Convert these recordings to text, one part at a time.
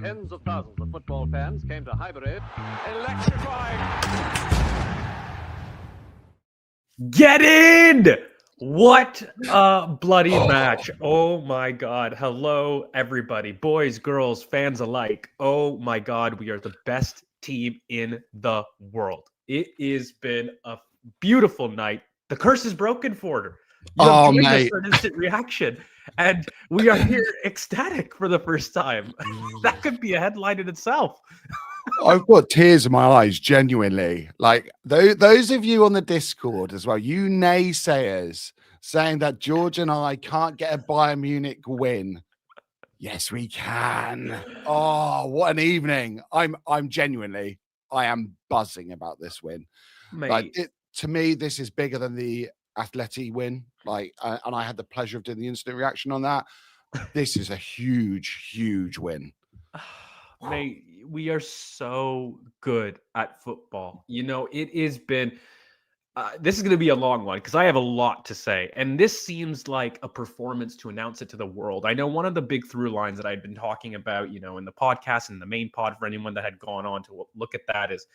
Tens of thousands of football fans came to Highbury. Electrifying. Get in! What a bloody match. Oh my God. Hello, everybody. Boys, girls, fans alike. Oh my God. We are the best team in the world. It has been a beautiful night. The curse is broken for her. You have joined us for an instant reaction. And we are here ecstatic for the first time. That could be a headline in itself. I've got tears in my eyes, genuinely. Like those of you on the Discord as well, you naysayers saying that George and I can't get a Bayern Munich win. Yes, we can. Oh, what an evening! I am buzzing about this win. Mate. Like to me, this is bigger than the Atleti win. Like, and I had the pleasure of doing the instant reaction on that. This is a huge, huge win. Mate, we are so good at football. You know, it has been, this is going to be a long one because I have a lot to say. And this seems like a performance to announce it to the world. I know one of the big through lines that I'd been talking about, you know, in the podcast and the main pod for anyone that had gone on to look at that is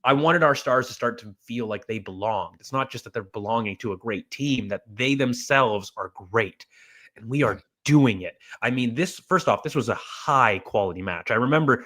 I wanted our stars to start to feel like they belonged. It's not just that they're belonging to a great team, that they themselves are great. And we are doing it. I mean, first off, this was a high quality match. I remember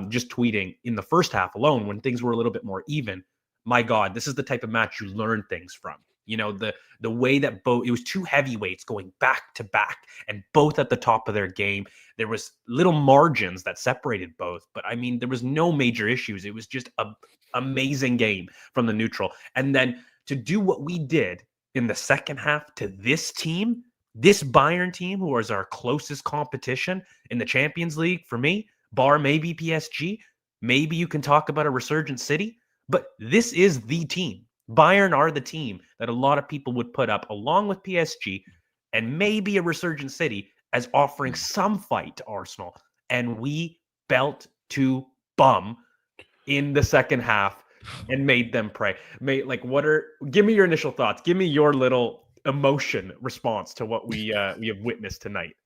just tweeting in the first half alone when things were a little bit more even. My God, this is the type of match you learn things from. You know, the way that it was two heavyweights going back to back and both at the top of their game. There was little margins that separated both, but I mean, there was no major issues. It was just an amazing game from the neutral. And then to do what we did in the second half to this team, this Bayern team, who is our closest competition in the Champions League for me, bar maybe PSG, maybe you can talk about a resurgent City, but this is the team. Bayern are the team that a lot of people would put up along with PSG and maybe a resurgent City as offering some fight to Arsenal. And we belt to bum in the second half and made them pray. Give me your initial thoughts. Give me your little emotion response to what we have witnessed tonight.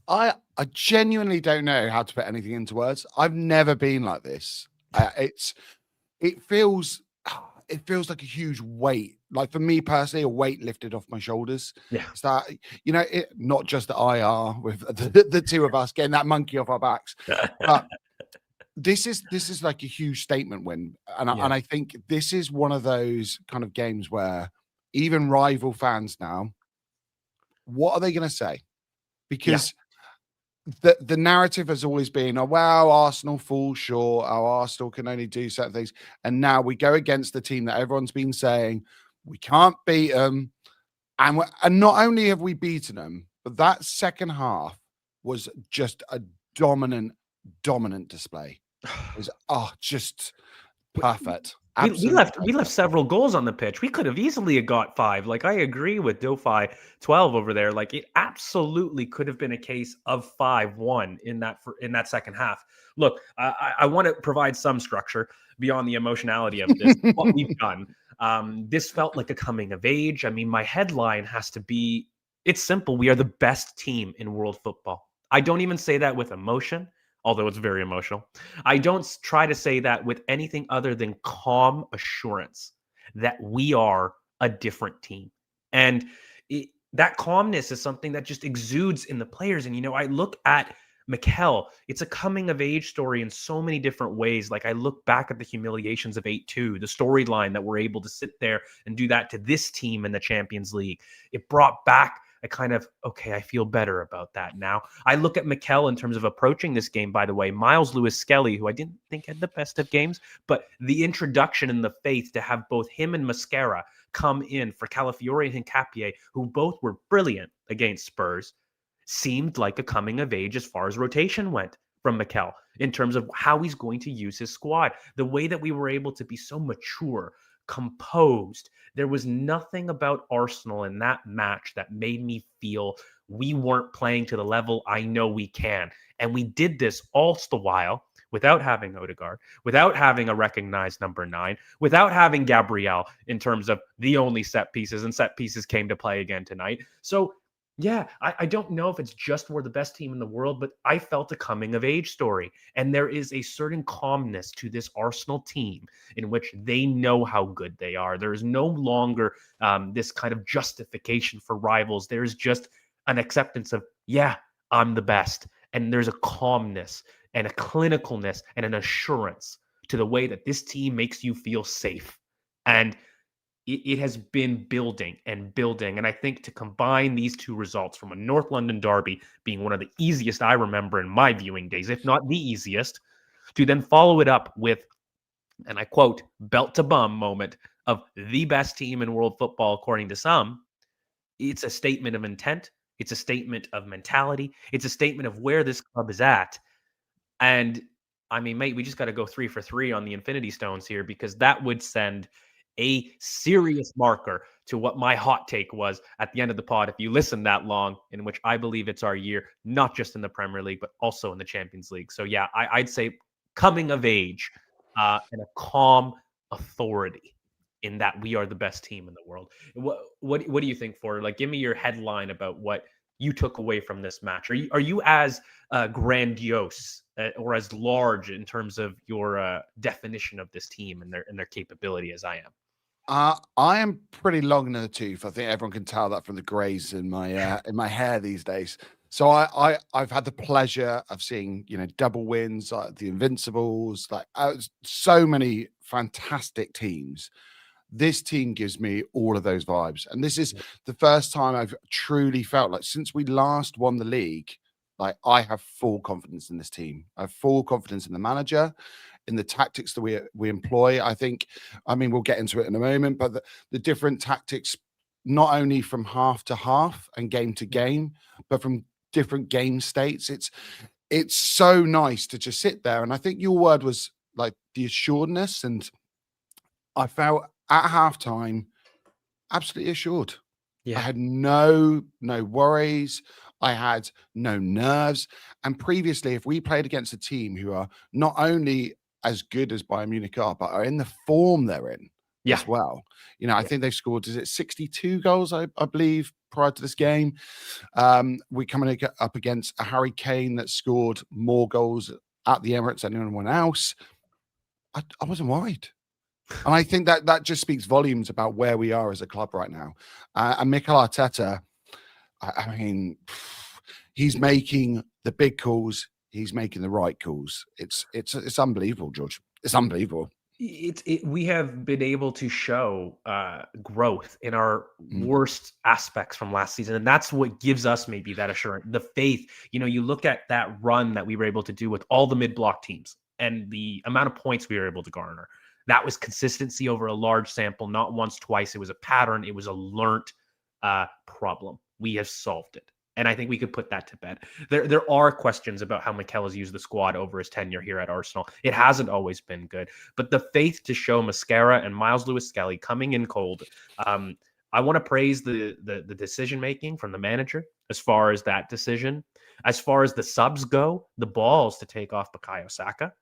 I genuinely don't know how to put anything into words. I've never been like this. It feels like a huge weight. Like for me personally, a weight lifted off my shoulders. Yeah, it's that, you know, not just the IR with the two of us getting that monkey off our backs, but this is like a huge statement win, and I think this is one of those kind of games where even rival fans now, what are they going to say? Because the narrative has always been, oh, wow, Arsenal fall short. Oh, Arsenal can only do certain things. And now we go against the team that everyone's been saying we can't beat them. And not only have we beaten them, but that second half was just a dominant display. It was just perfect. We left several goals on the pitch. We could have easily got 5. Like, I agree with Dofi 12 over there. Like, it absolutely could have been a case of 5-1 in that second half. Look, I want to provide some structure beyond the emotionality of this. What we've done. This felt like a coming of age. I mean, my headline has to be, it's simple. We are the best team in world football. I don't even say that with emotion, although it's very emotional. I don't try to say that with anything other than calm assurance that we are a different team. And that calmness is something that just exudes in the players. And, you know, I look at Mikel, it's a coming of age story in so many different ways. Like, I look back at the humiliations of 8-2, the storyline that we're able to sit there and do that to this team in the Champions League. It brought back a kind of, okay, I feel better about that now. I look at Mikel in terms of approaching this game, by the way. Miles Lewis-Skelly, who I didn't think had the best of games, but the introduction and the faith to have both him and Mascara come in for Calafiore and Hincapié, who both were brilliant against Spurs, seemed like a coming of age as far as rotation went from Mikel in terms of how he's going to use his squad. The way that we were able to be so mature, composed. There was nothing about Arsenal in that match that made me feel we weren't playing to the level I know we can. And we did this all the while without having Odegaard, without having a recognized number 9, without having Gabriel in terms of the only set pieces, and set pieces came to play again tonight. So Yeah, I don't know if it's just we're the best team in the world, but I felt a coming of age story. And there is a certain calmness to this Arsenal team in which they know how good they are. There is no longer this kind of justification for rivals. There's just an acceptance of, yeah, I'm the best. And there's a calmness and a clinicalness and an assurance to the way that this team makes you feel safe. And it has been building and building. And I think to combine these two results from a North London derby being one of the easiest I remember in my viewing days, if not the easiest, to then follow it up with, and I quote, belt to bum moment of the best team in world football, according to some, it's a statement of intent. It's a statement of mentality. It's a statement of where this club is at. And I mean, mate, we just got to go 3 for 3 on the Infinity Stones here because that would send a serious marker to what my hot take was at the end of the pod. If you listen that long, in which I believe it's our year, not just in the Premier League, but also in the Champions League. So yeah, I'd say coming of age and a calm authority in that we are the best team in the world. What do you think for? Like, give me your headline about what you took away from this match. Are you as grandiose or as large in terms of your definition of this team and their capability as I am? I am pretty long in the tooth. I think everyone can tell that from the grays in my hair these days. So I've had the pleasure of seeing double wins, like the Invincibles, like so many fantastic teams. This team gives me all of those vibes, and this is the first time I've truly felt like since we last won the league, like I have full confidence in this team. I have full confidence in the manager, in the tactics that we employ. I mean, we'll get into it in a moment, but the different tactics, not only from half to half and game to game, but from different game states. It's so nice to just sit there. And I think your word was like the assuredness, and I felt at halftime absolutely assured. I Yeah. had no worries. I had no nerves. And previously, if we played against a team who are not only as good as Bayern Munich are, but are in the form they're in Yeah. as well. I think they've scored, is it 62 goals, I believe, prior to this game. We're coming up against a Harry Kane that scored more goals at the Emirates than anyone else. I wasn't worried. And I think that just speaks volumes about where we are as a club right now. And Mikel Arteta, I mean, he's making the big calls. He's making the right calls. It's unbelievable, George. It's unbelievable. We have been able to show growth in our worst aspects from last season, and that's what gives us maybe that assurance, the faith. You look at that run that we were able to do with all the mid-block teams and the amount of points we were able to garner. That was consistency over a large sample, not once, twice. It was a pattern. It was a learnt problem. We have solved it. And I think we could put that to bed. There are questions about how Mikel has used the squad over his tenure here at Arsenal. It hasn't always been good. But the faith to show Mascara and Miles Lewis-Skelly coming in cold, I want to praise the decision-making from the manager as far as that decision. As far as the subs go, the balls to take off Bukayo Saka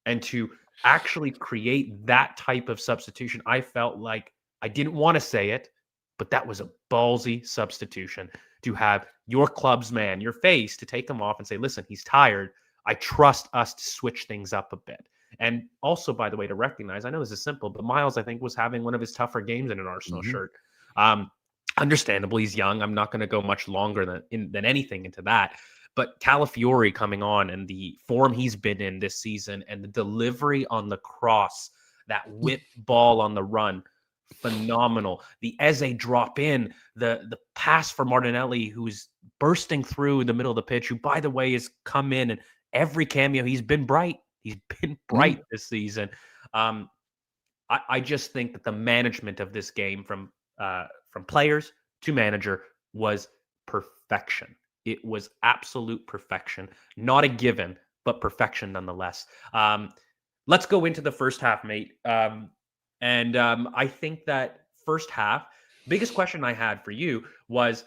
and to actually create that type of substitution. I felt like I didn't want to say it, but that was a ballsy substitution to have your club's man, your face, to take him off and say, listen, he's tired. I trust us to switch things up a bit. And also, by the way, to recognize, I know this is simple, but Miles, I think, was having one of his tougher games in an Arsenal shirt. Understandably, he's young. I'm not going to go much longer than anything into that. But Calafiori coming on and the form he's been in this season and the delivery on the cross, that whip ball on the run, phenomenal. The Eze drop in, the pass for Martinelli, who's bursting through the middle of the pitch, who, by the way, has come in and every cameo, he's been bright. He's been bright this season. I just think that the management of this game from players to manager was perfection. It was absolute perfection. Not a given, but perfection nonetheless. Let's go into the first half, mate. I think that first half, biggest question I had for you was,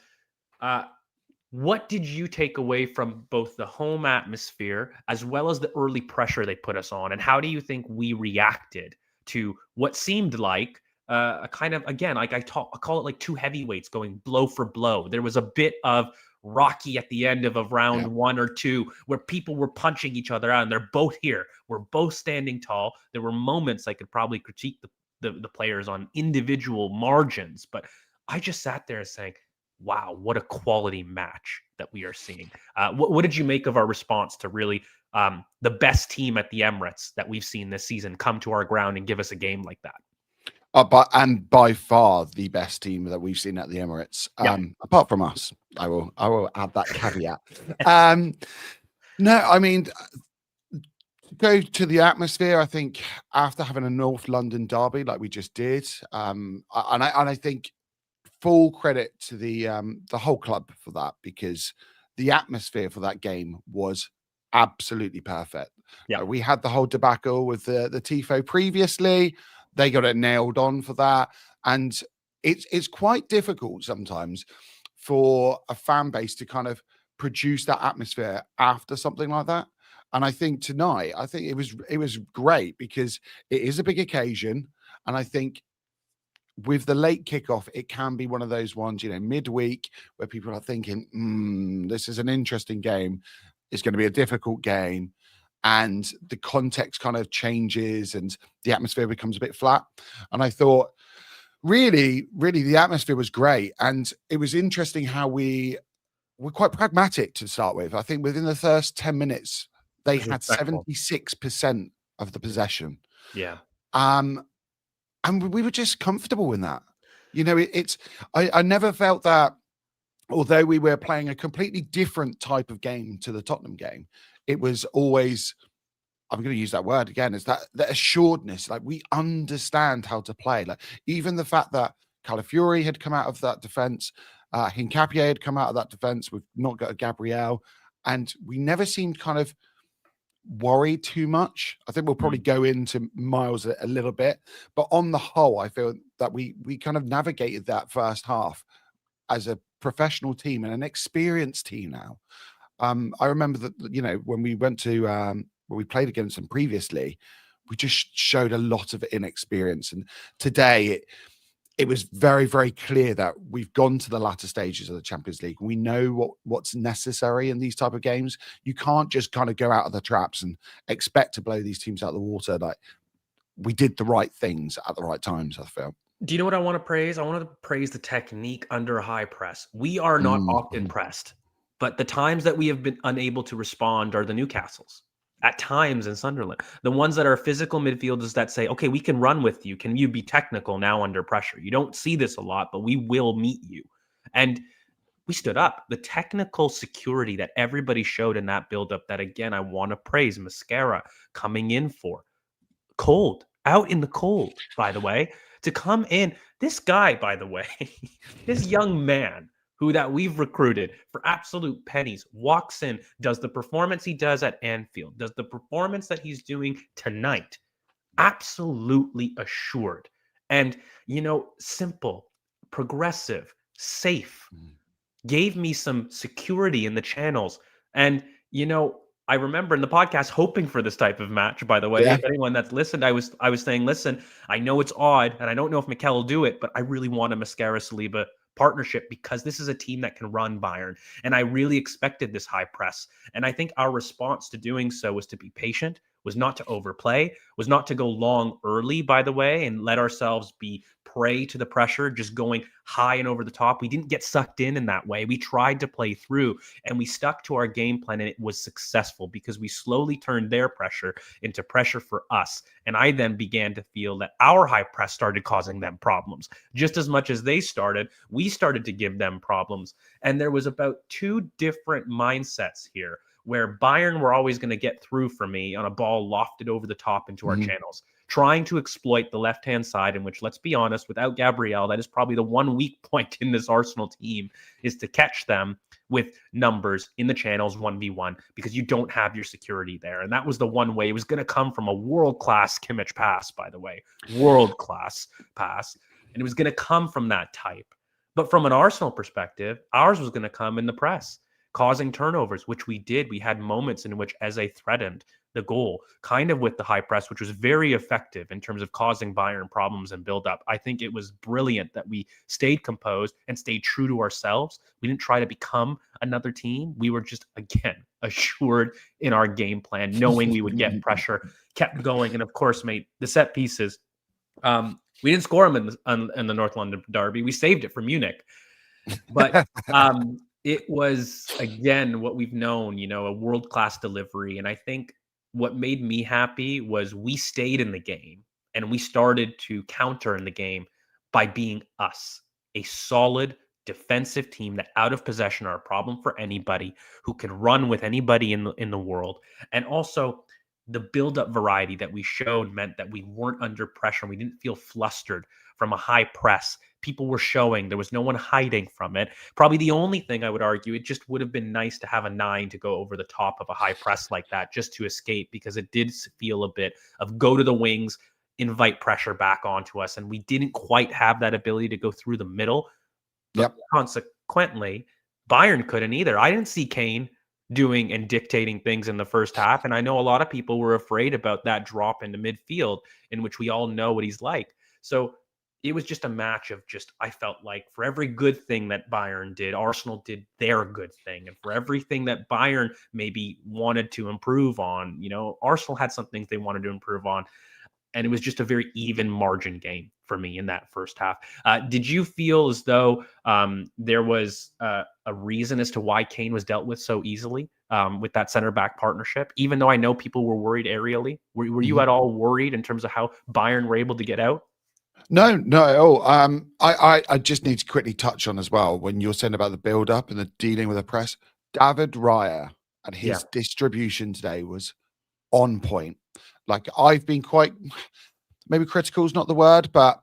what did you take away from both the home atmosphere as well as the early pressure they put us on? And how do you think we reacted to what seemed like a kind of, again, like I call it like two heavyweights going blow for blow. There was a bit of Rocky at the end of a round 1 or 2 where people were punching each other out and they're both here. We're both standing tall. There were moments I could probably critique the players on individual margins, but I just sat there saying, wow, what a quality match that we are seeing. What did you make of our response to really the best team at the Emirates that we've seen this season come to our ground and give us a game like that? And by far the best team that we've seen at the Emirates, apart from us. I will add that caveat. No, I mean, to go to the atmosphere, I think after having a North London derby like we just did, and I think full credit to the whole club for that, because the atmosphere for that game was absolutely perfect. Yeah, we had the whole debacle with the tifo previously. They got it nailed on for that. And it's quite difficult sometimes for a fan base to kind of produce that atmosphere after something like that. And I think tonight, it was great because it is a big occasion. And I think with the late kickoff, it can be one of those ones, midweek where people are thinking, this is an interesting game. It's going to be a difficult game. And the context kind of changes and the atmosphere becomes a bit flat. And I thought, really, the atmosphere was great. And it was interesting how we were quite pragmatic to start with. I think within the first 10 minutes, they had 76% of the possession. Yeah. And we were just comfortable in that. I never felt that, although we were playing a completely different type of game to the Tottenham game, it was always, I'm going to use that word again, is that assuredness. Like, we understand how to play. Like, even the fact that Calafiori had come out of that defense, Hincapié had come out of that defense. We've not got a Gabriel, and we never seemed kind of worried too much. I think we'll probably go into Miles a little bit, but on the whole, I feel that we kind of navigated that first half as a professional team and an experienced team now. I remember that, when we went to when we played against them previously, we just showed a lot of inexperience. And today it was very, very clear that we've gone to the latter stages of the Champions League. We know what's necessary in these type of games. You can't just kind of go out of the traps and expect to blow these teams out of the water. Like, we did the right things at the right times, I feel. Do you know what I want to praise? I want to praise the technique under high press. We are not often pressed, but the times that we have been unable to respond are the Newcastles. At times in Sunderland, the ones that are physical midfielders that say, okay, we can run with you. Can you be technical now under pressure? You don't see this a lot, but we will meet you. And we stood up. The technical security that everybody showed in that buildup, that, again, I want to praise Mascara coming in for. Cold, out in the cold, by the way, to come in. This guy, by the way, this young man that we've recruited for absolute pennies, walks in, does the performance he does at Anfield, does the performance that he's doing tonight, absolutely assured. And, simple, progressive, safe, gave me some security in the channels. And, I remember in the podcast hoping for this type of match, by the way. If anyone that's listened, I was saying, listen, I know it's odd, and I don't know if Mikel will do it, but I really want a Mascara-Saliba partnership because this is a team that can run Bayern. And I really expected this high press. And I think our response to doing so was to be patient, was not to overplay, was not to go long early, by the way, and let ourselves be prey to the pressure, just going high and over the top. We didn't get sucked in that way. We tried to play through, and we stuck to our game plan, and it was successful because we slowly turned their pressure into pressure for us. And I then began to feel that our high press started causing them problems. Just as much as they started, we started to give them problems. And there was about two different mindsets here, where Bayern were always going to get through for me on a ball lofted over the top into our channels, trying to exploit the left-hand side, in which, let's be honest, without Gabriel, that is probably the one weak point in this Arsenal team, is to catch them with numbers in the channels 1v1, because you don't have your security there. And that was the one way. It was going to come from a world-class Kimmich pass, by the way, world-class pass. And it was going to come from that type. But from an Arsenal perspective, ours was going to come in the press. causing turnovers, which we did. We had moments in which Eze threatened the goal, kind of with the high press, which was very effective in terms of causing Bayern problems and build up. I think it was brilliant that we stayed composed and stayed true to ourselves. We didn't try to become another team. We were just, again, assured in our game plan, knowing we would get pressure, kept going. And of course, mate, the set pieces, we didn't score them in the North London derby. We saved it for Munich. But it was, again, what we've known, a world-class delivery. And I think what made me happy was we stayed in the game and we started to counter in the game by being us, a solid defensive team that out of possession are a problem for anybody, who can run with anybody in the world. And also the build-up variety that we showed meant that we weren't under pressure. We didn't feel flustered from a high press. People were showing. There was no one hiding from it. Probably the only thing I would argue, it just would have been nice to have a 9 to go over the top of a high press like that just to escape, because it did feel a bit of go to the wings, invite pressure back onto us. And we didn't quite have that ability to go through the middle. But consequently, Bayern couldn't either. I didn't see Kane doing and dictating things in the first half. And I know a lot of people were afraid about that drop into midfield, in which we all know what he's like. So it was just a match of I felt like for every good thing that Bayern did, Arsenal did their good thing. And for everything that Bayern maybe wanted to improve on, Arsenal had some things they wanted to improve on. And it was just a very even margin game for me in that first half. Did you feel as though there was a reason as to why Kane was dealt with so easily with that center back partnership, even though I know people were worried aerially? Were you at all worried in terms of how Bayern were able to get out? No, not at all. I just need to quickly touch on as well, when you're saying about the build-up and the dealing with the press, David Raya and his distribution today was on point. Like, I've been quite, maybe critical is not the word, but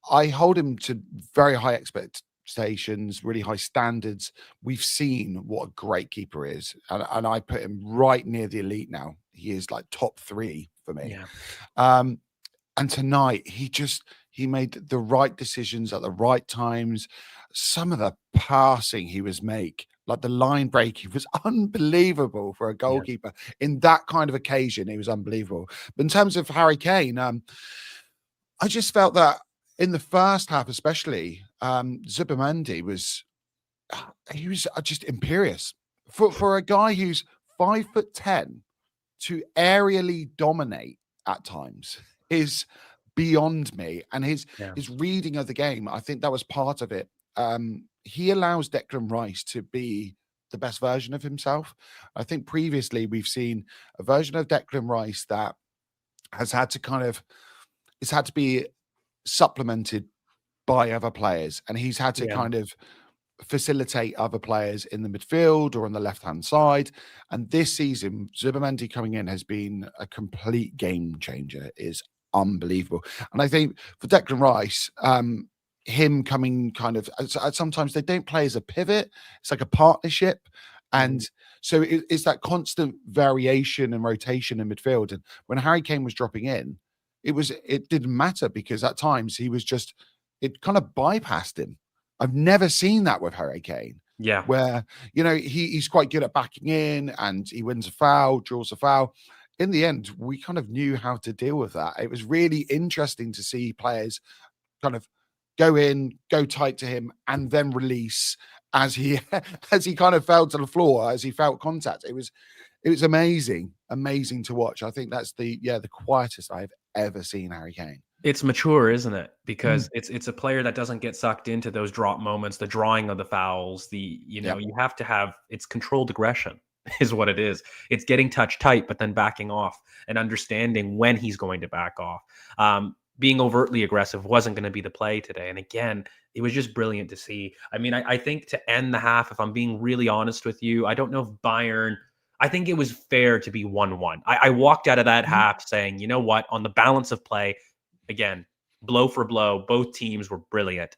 I hold him to very high expectations, really high standards. We've seen what a great keeper is, and I put him right near the elite now. He is like top 3 for me. And tonight he made the right decisions at the right times. Some of the passing he was like the line breaking, was unbelievable for a goalkeeper. In that kind of occasion, he was unbelievable. But in terms of Harry Kane, I just felt that in the first half, especially, Zubimendi was just imperious for a guy who's 5'10" to aerially dominate at times is beyond me. And his reading of the game, I think that was part of it. He allows Declan Rice to be the best version of himself. I think previously we've seen a version of Declan Rice that has had to be supplemented by other players, and he's had to kind of facilitate other players in the midfield or on the left-hand side. And this season, Zubimendi coming in has been a complete game changer. Is unbelievable. And I think for Declan Rice, him coming sometimes they don't play as a pivot. It's like a partnership. And so it's that constant variation and rotation in midfield. And when Harry Kane was dropping in, it didn't matter, because at times it kind of bypassed him. I've never seen that with Harry Kane. Where, he's quite good at backing in and he wins a foul, draws a foul. In the end, we kind of knew how to deal with that. It was really interesting to see players kind of go in, go tight to him, and then release as he kind of fell to the floor, as he felt contact. It was amazing to watch. I think that's the quietest I've ever seen Harry Kane. It's mature, isn't it? Because it's a player that doesn't get sucked into those drop moments, the drawing of the fouls, you have to have, it's controlled aggression is what it is. It's getting touch tight, but then backing off and understanding when he's going to back off. Being overtly aggressive wasn't going to be the play today. And again, it was just brilliant to see. I mean, I think to end the half, if I'm being really honest with you, I don't know if Bayern, I think it was fair to be 1-1. I walked out of that half saying, you know what, on the balance of play, again, blow for blow, both teams were brilliant.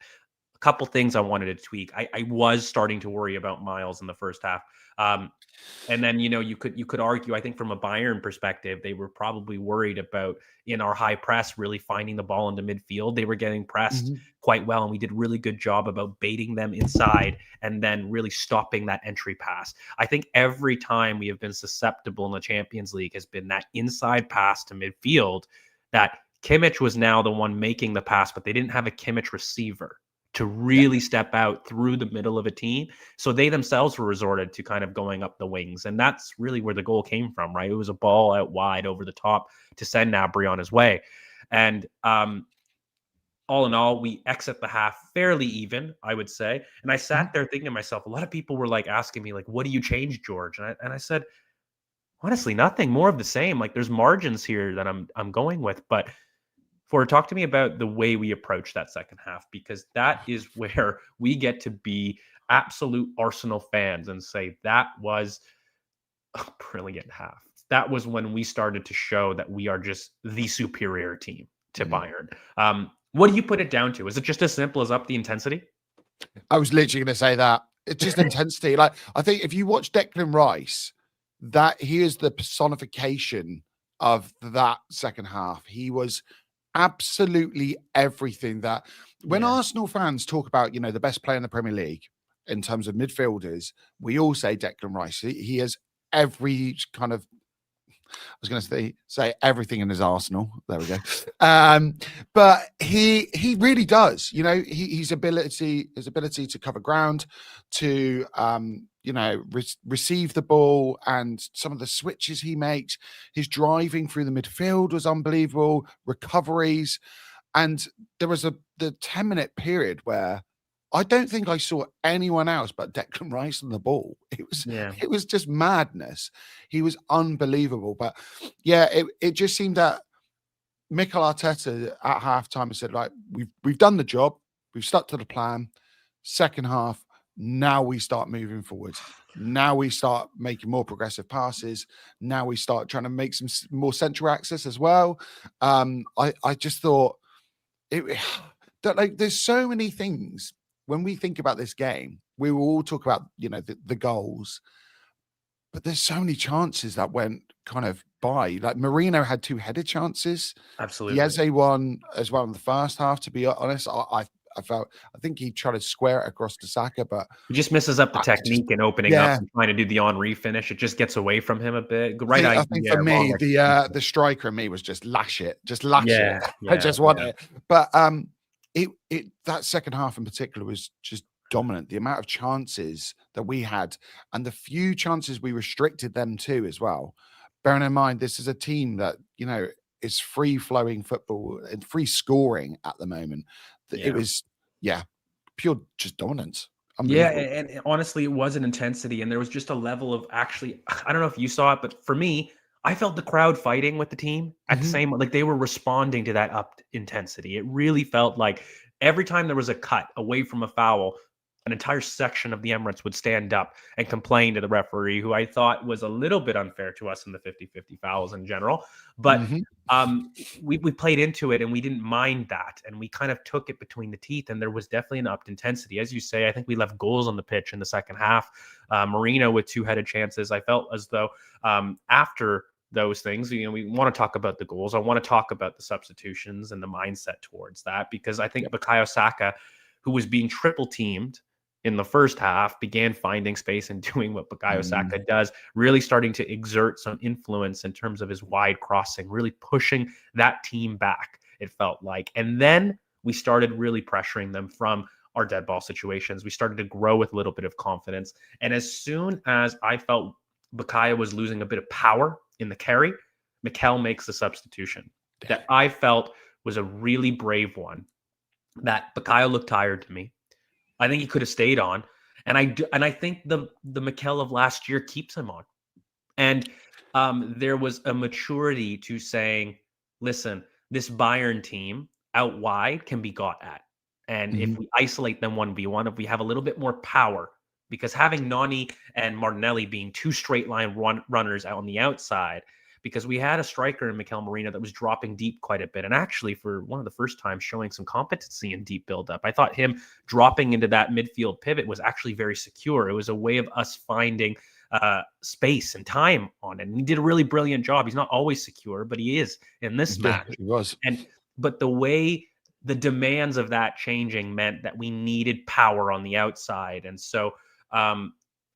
a couple things I wanted to tweak. I was starting to worry about Miles in the first half. And then, you could argue, I think from a Bayern perspective, they were probably worried about in our high press really finding the ball into midfield. They were getting pressed quite well, and we did a really good job about baiting them inside and then really stopping that entry pass. I think every time we have been susceptible in the Champions League has been that inside pass to midfield that Kimmich was now the one making the pass, but they didn't have a Kimmich receiver to really step out through the middle of a team. So they themselves were resorted to kind of going up the wings. And that's really where the goal came from, right? It was a ball out wide over the top to send Gnabry on his way. And all in all, we exit the half fairly even, I would say. And I sat there thinking to myself, a lot of people were like asking me, like, what do you change, George? And I said, honestly, nothing, more of the same. Like there's margins here that I'm going with. But talk to me about the way we approach that second half, because that is where we get to be absolute Arsenal fans and say that was a brilliant half. That was when we started to show that we are just the superior team to Bayern. What do you put it down to? Is it just as simple as up the intensity? I was literally going to say that. It's just intensity. Like, I think if you watch Declan Rice, that he is the personification of that second half. He was absolutely everything that when Arsenal fans talk about, the best player in the Premier League in terms of midfielders, we all say Declan Rice. He has every kind of, I was going to say everything in his arsenal. There we go. But he really does, his ability to cover ground, to, receive the ball, and some of the switches he makes, his driving through the midfield was unbelievable, recoveries. And there was the 10-minute period where I don't think I saw anyone else but Declan Rice on the ball. It was just madness. He was unbelievable. But it just seemed that Mikel Arteta at halftime said, like, we've done the job, we've stuck to the plan. Second half, now we start moving forward. Now we start making more progressive passes. Now we start trying to make some more central access as well. I just thought that, like, there's so many things when we think about this game. We will all talk about, the goals, but there's so many chances that went kind of by. Like Marino had 2 headed chances. Absolutely. Yeze won as well in the first half, to be honest. I think he tried to square it across to Saka, but he just misses up the technique and opening up and trying to do the Henry finish. It just gets away from him a bit. Right. I think for me, the striker in me was just lash it. I just want it. But that second half in particular was just dominant. The amount of chances that we had and the few chances we restricted them to as well. Bearing in mind, this is a team that, is free flowing football and free scoring at the moment. It was, pure just dominance. Yeah, and honestly, it was an intensity, and there was just a level of actually, I don't know if you saw it, but for me, I felt the crowd fighting with the team at the same, like they were responding to that up intensity. It really felt like every time there was a cut away from a foul, an entire section of the Emirates would stand up and complain to the referee, who I thought was a little bit unfair to us in the 50-50 fouls in general. But we played into it and we didn't mind that. And we kind of took it between the teeth, and there was definitely an upped intensity. As you say, I think we left goals on the pitch in the second half. Marino with 2-headed chances. I felt as though after those things, we want to talk about the goals. I want to talk about the substitutions and the mindset towards that, because I think Bukayo Saka, who was being triple teamed in the first half, began finding space and doing what Bukayo Saka does, really starting to exert some influence in terms of his wide crossing, really pushing that team back, it felt like. And then we started really pressuring them from our dead ball situations. We started to grow with a little bit of confidence. And as soon as I felt Bukayo was losing a bit of power in the carry, Mikel makes the substitution that I felt was a really brave one. That Bukayo looked tired to me. I think he could have stayed on, and I think the Mikel of last year keeps him on. And there was a maturity to saying, listen, this Bayern team out wide can be got at, and if we isolate them 1v1, if we have a little bit more power, because having Nani and Martinelli being 2 straight line runners out on the outside because we had a striker in Mikel Merino that was dropping deep quite a bit. And actually, for one of the first times, showing some competency in deep buildup. I thought him dropping into that midfield pivot was actually very secure. It was a way of us finding space and time on it. And he did a really brilliant job. He's not always secure, but he is in this match. He was. But the way the demands of that changing meant that we needed power on the outside. And so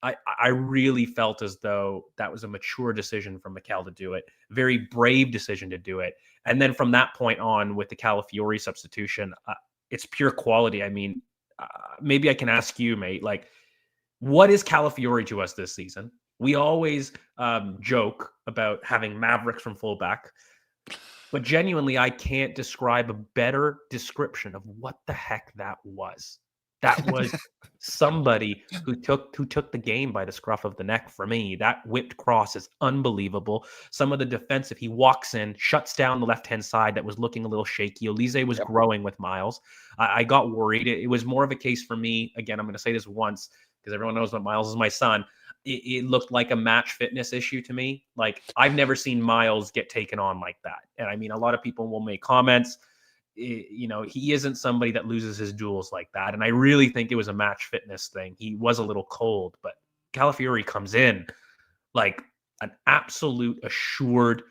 I really felt as though that was a mature decision from Mikel to do it, very brave decision to do it. And then from that point on with the Calafiori substitution, it's pure quality. I mean, maybe I can ask you, mate, like, what is Calafiori to us this season? We always joke about having Mavericks from fullback, but genuinely, I can't describe a better description of what the heck that was. That was somebody who took the game by the scruff of the neck for me. That whipped cross is unbelievable. Some of the defensive, he walks in, shuts down the left-hand side that was looking a little shaky. Olise was growing with Miles. I got worried. It was more of a case for me. Again, I'm going to say this once because everyone knows that Miles is my son. It looked like a match fitness issue to me. Like, I've never seen Miles get taken on like that. And I mean, a lot of people will make comments. You know, he isn't somebody that loses his duels like that. And I really think it was a match fitness thing. He was a little cold, but Calafiori comes in like an absolute assured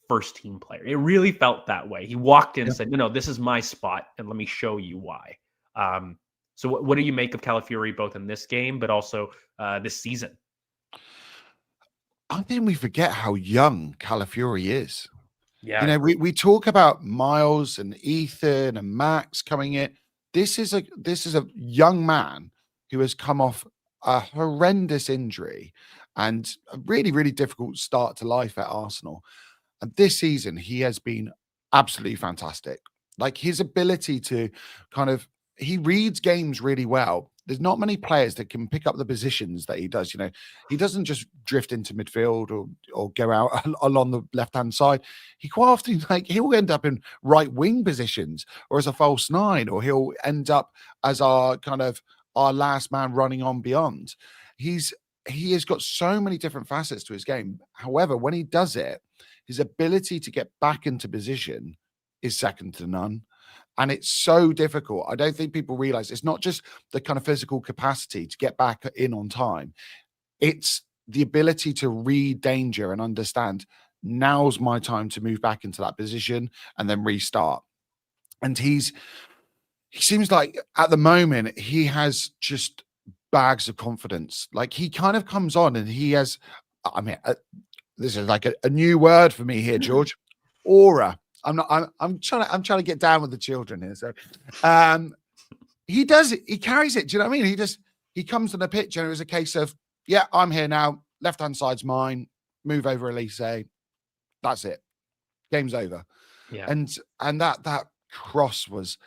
first team player. It really felt that way. He walked in and said, no, this is my spot, and let me show you why. So what do you make of Calafiori both in this game, but also this season? I think we forget how young Calafiori is. Yeah. You know, we talk about Miles and Ethan and Max coming in. This is a young man who has come off a horrendous injury and a really, really difficult start to life at Arsenal. And this season, he has been absolutely fantastic. Like, his ability to he reads games really well. There's not many players that can pick up the positions that he does. You know, he doesn't just drift into midfield or go out along the left-hand side. He quite often, he'll end up in right wing positions or as a false nine, or he'll end up as our last man running on beyond. He has got so many different facets to his game. However, when he does it, his ability to get back into position is second to none. And it's so difficult. I don't think people realize it's not just the kind of physical capacity to get back in on time. It's the ability to read danger and understand, now's my time to move back into that position and then restart. And he seems like at the moment he has just bags of confidence. Like, he kind of comes on and he has, this is like a new word for me here, George, aura. I'm trying to get down with the children here. So he does it, he carries it. Do you know what I mean? He comes to the pitch and it was a case of, yeah, I'm here now. Left-hand side's mine. Move over Elise. That's it. Game's over. Yeah. And that cross was,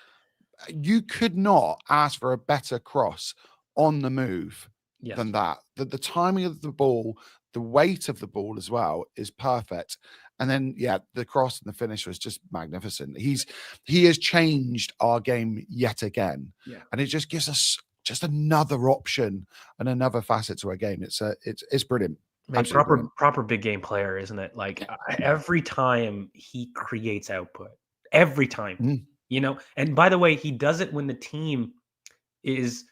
you could not ask for a better cross on the move than that. The timing of the ball, the weight of the ball as well is perfect. And then, the cross and the finish was just magnificent. He has changed our game yet again. Yeah. And it just gives us just another option and another facet to our game. It's brilliant. Proper big game player, isn't it? Like, every time he creates output, every time, you know, and by the way, he does it when the team is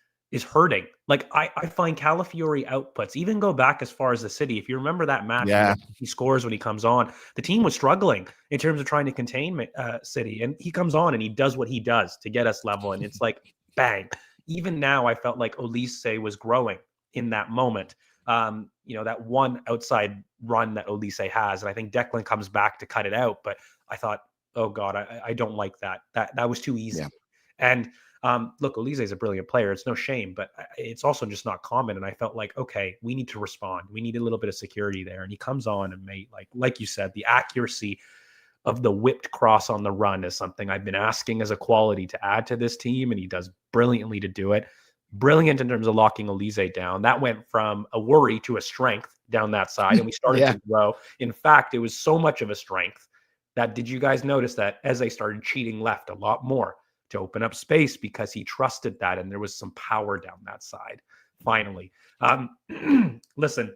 hurting. Like, I find Calafiori outputs, even go back as far as the City. If you remember that match, he scores when he comes on. The team was struggling in terms of trying to contain City, and he comes on and he does what he does to get us level. And it's like, bang. Even now, I felt like Olise was growing in that moment. You know, that one outside run that Olise has, and I think Declan comes back to cut it out. But I thought, oh God, I don't like that. That was too easy. Yeah. And look, Olise is a brilliant player. It's no shame, but it's also just not common. And I felt like, okay, we need to respond. We need a little bit of security there. And he comes on and made, like you said, the accuracy of the whipped cross on the run is something I've been asking as a quality to add to this team. And he does brilliantly to do it. Brilliant in terms of locking Olise down. That went from a worry to a strength down that side. And we started to grow. In fact, it was so much of a strength that, did you guys notice that Eze started cheating left a lot more to open up space because he trusted that, and there was some power down that side. Finally, listen,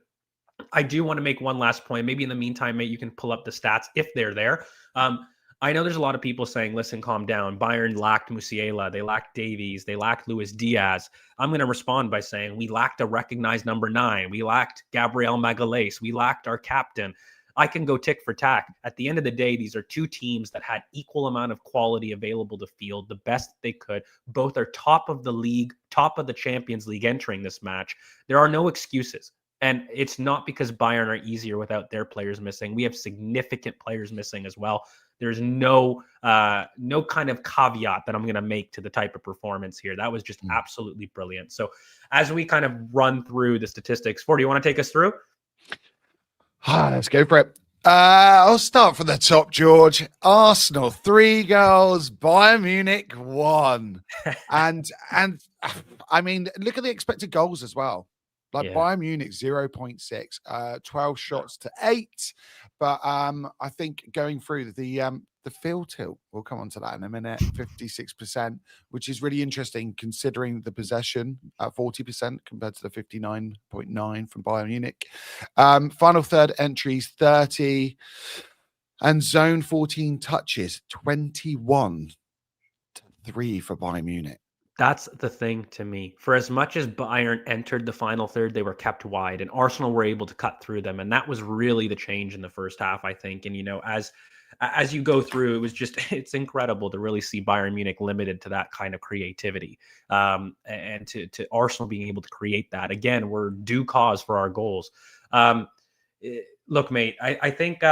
I do want to make one last point. Maybe in the meantime, mate, you can pull up the stats if they're there. I know there's a lot of people saying, listen, calm down. Bayern lacked Musiala. They lacked Davies. They lacked Luis Diaz. I'm going to respond by saying we lacked a recognized number 9. We lacked Gabriel Magalhaes. We lacked our captain. I can go tick for tack. At the end of the day, these are two teams that had equal amount of quality available to field, the best they could. Both are top of the league, top of the Champions League entering this match. There are no excuses. And it's not because Bayern are easier without their players missing. We have significant players missing as well. There's no kind of caveat that I'm going to make to the type of performance here. That was just absolutely brilliant. So as we kind of run through the statistics, do you want to take us through? Let's go for it. I'll start from the top, George. Arsenal 3 goals, Bayern Munich 1. and I mean, look at the expected goals as well. Like Bayern Munich 0.6, 12 shots to 8. But I think going through the field tilt, we'll come on to that in a minute, 56%, which is really interesting considering the possession at 40% compared to the 59.9 from Bayern Munich. Final third entries 30, and zone 14 touches 21 to 3 for Bayern Munich. That's the thing to me. For as much as Bayern entered the final third, they were kept wide, and Arsenal were able to cut through them. And that was really the change in the first half, I think. And, as you go through, it's incredible to really see Bayern Munich limited to that kind of creativity. And to Arsenal being able to create that. Again, we're due cause for our goals. Look, mate, I think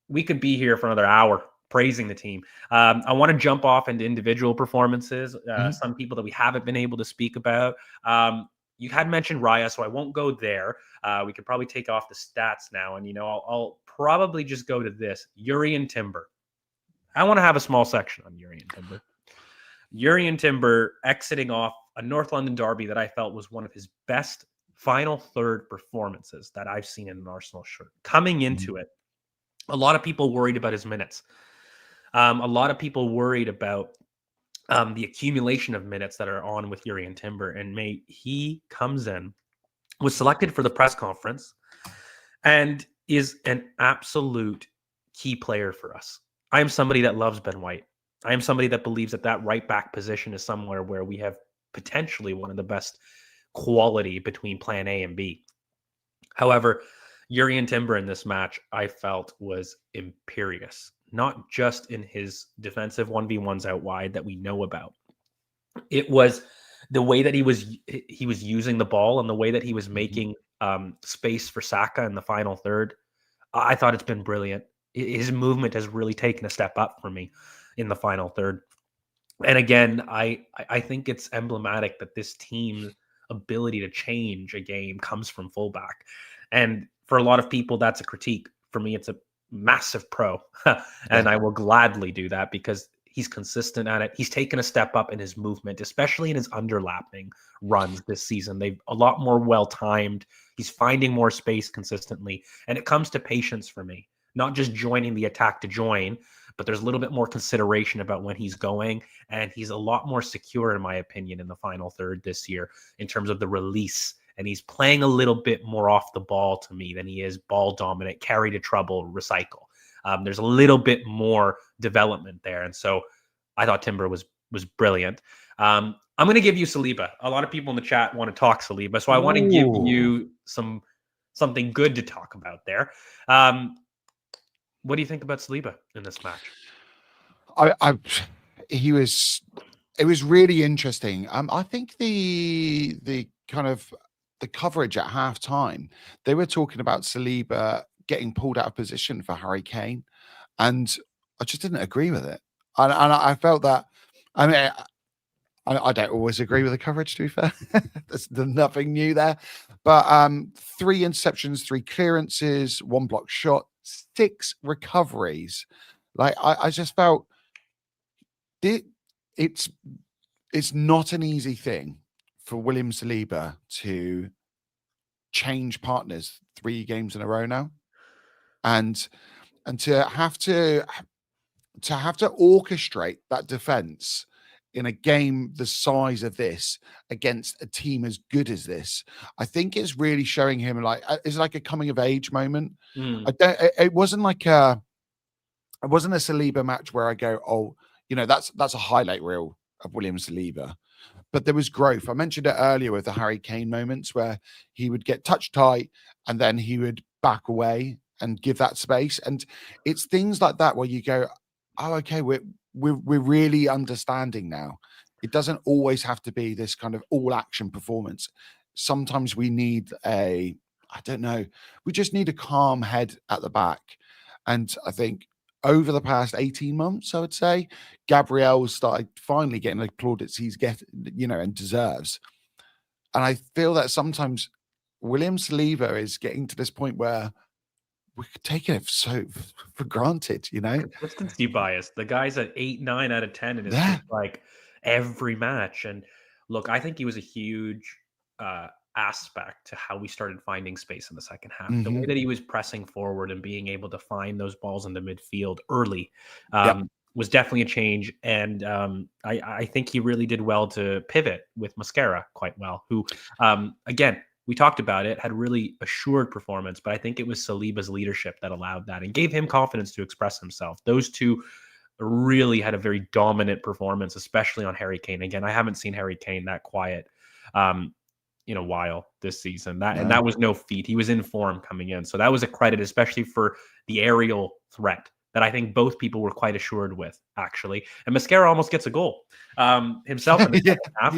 we could be here for another hour praising the team. I want to jump off into individual performances, some people that we haven't been able to speak about. You had mentioned Raya, so I won't go there. We could probably take off the stats now, and I'll probably just go to this. Jurrien Timber. I want to have a small section on Jurrien Timber. Jurrien Timber exiting off a North London derby that I felt was one of his best final third performances that I've seen in an Arsenal shirt. Coming into it, a lot of people worried about his minutes. A lot of people worried about the accumulation of minutes that are on with Jurrien Timber. And mate, he comes in, was selected for the press conference, and is an absolute key player for us. I am somebody that loves Ben White. I am somebody that believes that right back position is somewhere where we have potentially one of the best quality between plan A and B. However, Jurrien Timber in this match, I felt, was imperious. Not just in his defensive 1v1s out wide that we know about. It was the way that he was using the ball and the way that he was making space for Saka in the final third. I thought it's been brilliant. His movement has really taken a step up for me in the final third. And again, I think it's emblematic that this team's ability to change a game comes from fullback. And for a lot of people, that's a critique. For me, it's a massive pro. And I will gladly do that because he's consistent at it. He's taken a step up in his movement, especially in his underlapping runs this season. They've a lot more well-timed. He's finding more space consistently. And it comes to patience for me, not just joining the attack to join, but there's a little bit more consideration about when he's going. And he's a lot more secure, in my opinion, in the final third this year in terms of the release. And he's playing a little bit more off the ball to me than he is ball dominant, carry to trouble, recycle. There's a little bit more development there. And so I thought Timber was brilliant. I'm going to give you Saliba. A lot of people in the chat want to talk Saliba. So I want to give you something good to talk about there. What do you think about Saliba in this match? It was really interesting. I think the kind of the coverage at halftime, they were talking about Saliba getting pulled out of position for Harry Kane, and I just didn't agree with it. And I felt that. I mean, I don't always agree with the coverage, to be fair. There's nothing new there. But 3 interceptions, 3 clearances, 1 block shot, 6 recoveries. Like I just felt it's not an easy thing for William Saliba to change partners 3 games in a row now, and to have to orchestrate that defense in a game the size of this against a team as good as this, I think it's really showing him like it's like a coming of age moment. Mm. It wasn't like a Saliba match where I go, oh, that's a highlight reel of William Saliba. But there was growth. I mentioned it earlier with the Harry Kane moments where he would get touch tight and then he would back away and give that space. And it's things like that where you go, oh, okay, we're really understanding now. It doesn't always have to be this kind of all action performance. Sometimes we need I don't know, we just need a calm head at the back. And I think over the past 18 months, I would say, Gabriel started finally getting the plaudits he's getting, and deserves. And I feel that sometimes William Saliba is getting to this point where we're taking it for granted, Consistency bias. The guy's at 8, 9 out of 10, and it's Yeah. just like every match. And look, I think he was a huge aspect to how we started finding space in the second half. The way that he was pressing forward and being able to find those balls in the midfield early was definitely a change. And I think he really did well to pivot with Mascara quite well, who, again, we talked about it, had really assured performance, but I think it was Saliba's leadership that allowed that and gave him confidence to express himself. Those two really had a very dominant performance, especially on Harry Kane. Again, I haven't seen Harry Kane that quiet in a while this season. And that was no feat. He was in form coming in. So that was a credit, especially for the aerial threat that I think both people were quite assured with, actually. And Mascara almost gets a goal himself in the second half.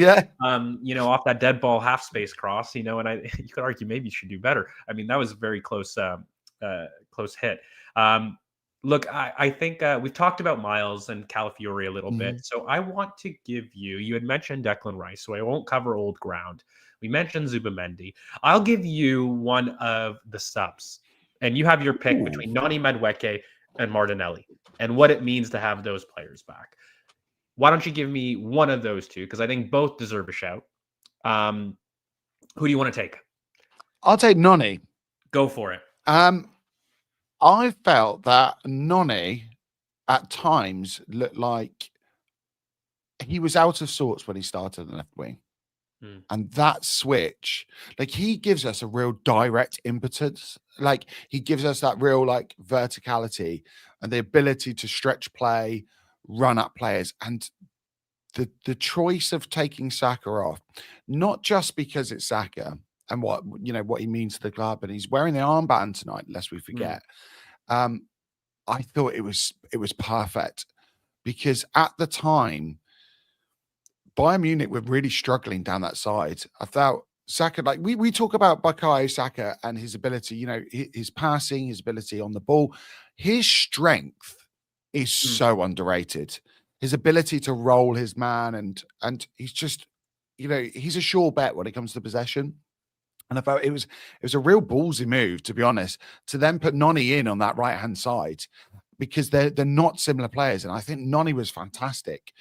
Off that dead ball half space cross, and you could argue maybe you should do better. I mean, that was a very close hit. Look, I think we've talked about Miles and Calafiori a little bit. So I want to give you had mentioned Declan Rice, so I won't cover old ground. We mentioned Zubimendi. I'll give you one of the subs. And you have your pick between Noni Madueke and Martinelli and what it means to have those players back. Why don't you give me one of those two? Because I think both deserve a shout. Who do you want to take? I'll take Noni. Go for it. I felt that Noni at times looked like he was out of sorts when he started on the left wing. And that switch, like, he gives us a real direct impetus. Like, he gives us that real like verticality and the ability to stretch play, run up players. And the choice of taking Saka off, not just because it's Saka and what he means to the club, and he's wearing the armband tonight, lest we forget. I thought it was perfect, because at the time Bayern Munich were really struggling down that side. I felt Saka, like we talk about Bukayo Saka and his ability, his passing, his ability on the ball. His strength is so underrated. His ability to roll his man and he's just, he's a sure bet when it comes to possession. And I felt it was a real ballsy move, to be honest, to then put Noni in on that right-hand side, because they're not similar players. And I think Noni was fantastic.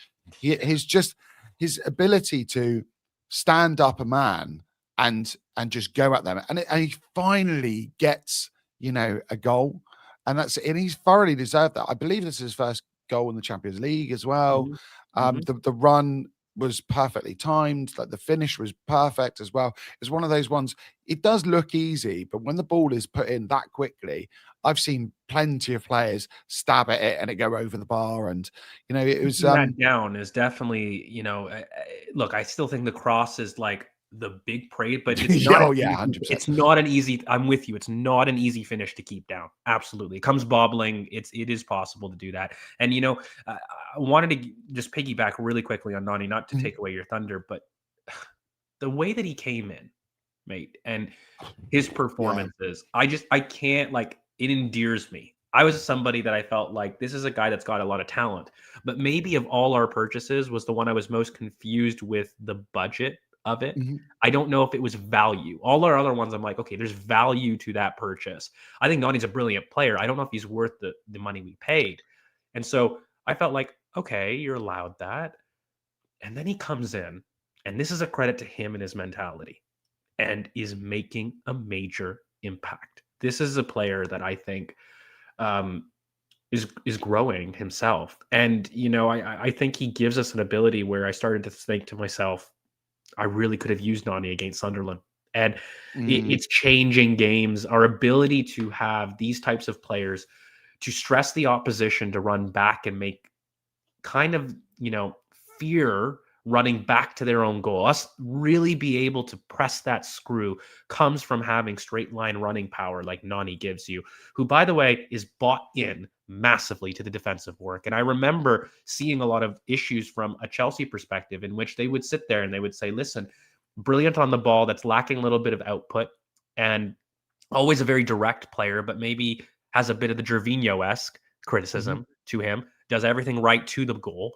His ability to stand up a man and just go at them, and he finally gets a goal, and he's thoroughly deserved that. I believe this is his first goal in the Champions League as well. The run was perfectly timed, like the finish was perfect as well. It's one of those ones, it does look easy, but when the ball is put in that quickly, I've seen plenty of players stab at it and it go over the bar. And it was that down is definitely, look, I still think the cross is like the big praise, but it's not 100%. It's not an easy, I'm with you, it's not an easy finish to keep down. Absolutely. It comes bobbling. It is possible to do that. And I wanted to just piggyback really quickly on Nani, not to take away your thunder, but the way that he came in, mate, and his performances, I can't, like, it endears me. I was somebody that I felt like this is a guy that's got a lot of talent, but maybe of all our purchases was the one I was most confused with the budget of it. I don't know if it was value. All our other ones, I'm like, okay, there's value to that purchase. I think Nani's a brilliant player. I don't know if he's worth the money we paid. And so I felt like, okay, you're allowed that. And then he comes in, and this is a credit to him and his mentality, and is making a major impact. This is a player that I think is growing himself. And, I think he gives us an ability where I started to think to myself, I really could have used Nani against Sunderland. And it's changing games. Our ability to have these types of players to stress the opposition to run back and make kind of, fear running back to their own goal. Us really be able to press that screw comes from having straight line running power like Nani gives you, who, by the way, is bought in massively to the defensive work. And I remember seeing a lot of issues from a Chelsea perspective in which they would sit there and they would say, listen, brilliant on the ball, that's lacking a little bit of output, and always a very direct player, but maybe has a bit of the Gervinho-esque criticism to him, does everything right to the goal.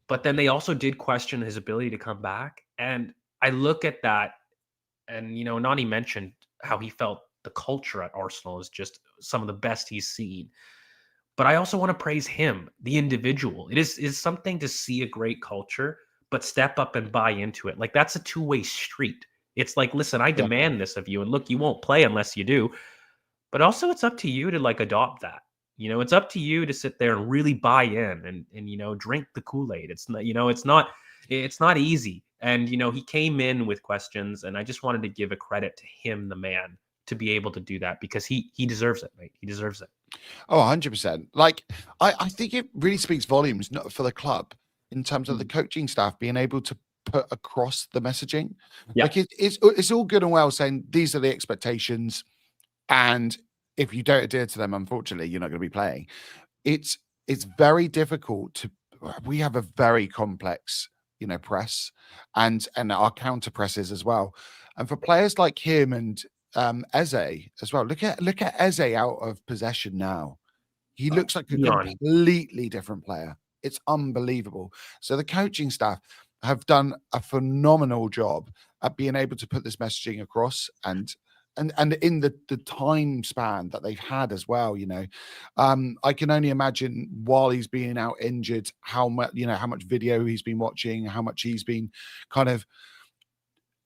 But then they also did question his ability to come back. And I look at that, and, Nani mentioned how he felt the culture at Arsenal is just some of the best he's seen. But I also want to praise him, the individual. It is something to see a great culture, but step up and buy into it. Like, that's a two-way street. It's like, listen, I demand this of you. And look, you won't play unless you do. But also it's up to you to adopt that. It's up to you to sit there and really buy in and drink the Kool-Aid. It's not, it's not easy. And, he came in with questions, and I just wanted to give a credit to him, the man, to be able to do that, because he deserves it, mate. He deserves it. Oh, 100%. Like, I think it really speaks volumes for the club in terms of the coaching staff being able to put across the messaging. Yeah. Like, it's all good and well saying these are the expectations, and if you don't adhere to them, unfortunately, you're not going to be playing. It's very difficult we have a very complex, press and our counter presses as well. And for players like him and Eze as well, look at Eze out of possession now. He looks like a completely different player. It's unbelievable. So the coaching staff have done a phenomenal job at being able to put this messaging across, and in the time span that they've had as well. I can only imagine while he's being out injured, how much video he's been watching, how much he's been kind of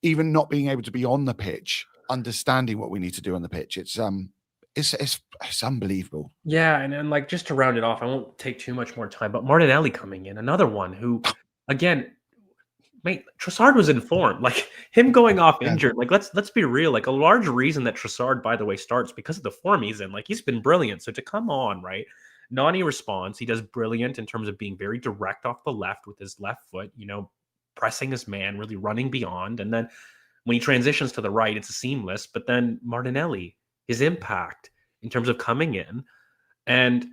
even not being able to be on the pitch, understanding what we need to do on the pitch. It's unbelievable. Yeah, and like, just to round it off, I won't take too much more time, but Martinelli coming in, another one who, again, mate, Trossard was informed. Like, him going off injured, like, let's be real. Like, a large reason that Trossard, by the way, starts because of the form he's in. Like, he's been brilliant. So to come on, right? Nani responds. He does brilliant in terms of being very direct off the left with his left foot, pressing his man, really running beyond. And then when he transitions to the right, it's a seamless. But then Martinelli, his impact in terms of coming in and